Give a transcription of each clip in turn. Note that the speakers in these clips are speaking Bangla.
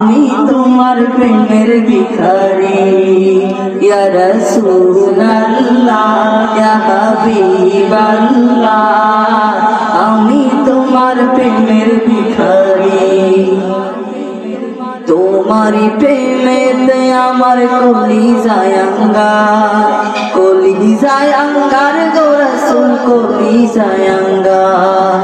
আমি তোমার প্রেমের ভিখারি ইয়া রাসূলুল্লাহ ইয়া হাবিবাল্লাহ। আমি তোমার প্রেমের ভিখারি, তোমারি প্রেমেতে আমার কলিজায় আঙ্গার, কলিজায় আঙ্গার গো রাসূল, কলিজায় আঙ্গার।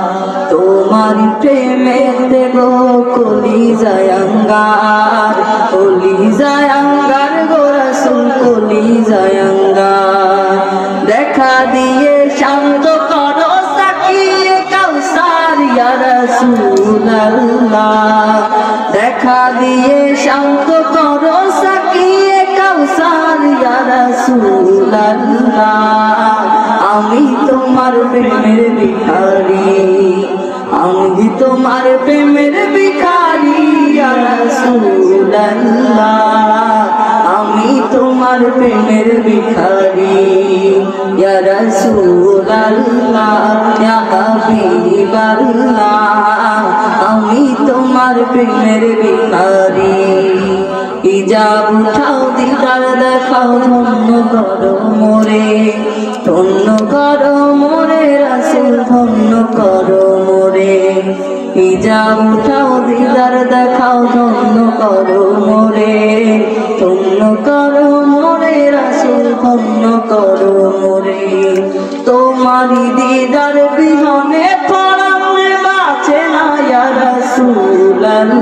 তোমারি প্রেমেতে গো কলিজায় আঙ্গার, কলিজায় আঙ্গার গো রাসূল, কলিজায় আঙ্গার। দেখা দিয়ে শান্ত করো সাকিয়ে কাউসার ইয়া রাসূলুল্লাহ, দেখা দিয়ে শান্ত করো সাকিয়ে কাউসার ইয়া রাসূলুল্লাহ। আমি তোমার প্রেমের ভিখারি, আমি তোমার প্রেমের ভিখারি ইয়া রাসূলুল্লাহ। আমি তোমার প্রেমের ভিখারি ইয়া রাসূলুল্লাহ ইয়া হাবিবাল্লাহ। আমি তোমার প্রেমের ভিখারি। হিজাব উঠাও দিদার দেখাও, ধন্য করো মোরে, ধন্য করো মোরে রাসূল, ধন্য করো মোরে। হিজাব উঠাও দিদার দেখাও, ধন্য করো মোরে, ধন্য করো মোরে রাসূল, ধন্য করো মোরে। তোমারি দিদার বিহনে পরাণ বাঁচে না ইয়া রাসূলুল্লাহ,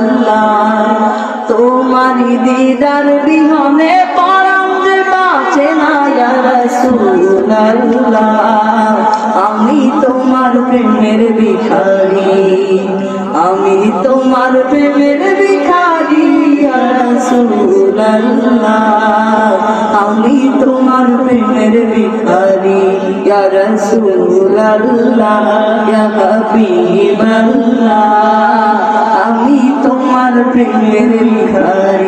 তোমারি দিদার বিহনে পরাণ বাঁচে না ইয়া রাসূলুল্লাহ। আমি তোমার প্রেমের ভিখারি, আমি তোমার প্রেমের ভিখারি ইয়া রাসূলুল্লাহ। আমি তোমার প্রেমের ভিখারি ইয়া রাসূলুল্লাহ ইয়া হাবিবাল্লাহ। আমি তোমার প্রেমের ভিখারি।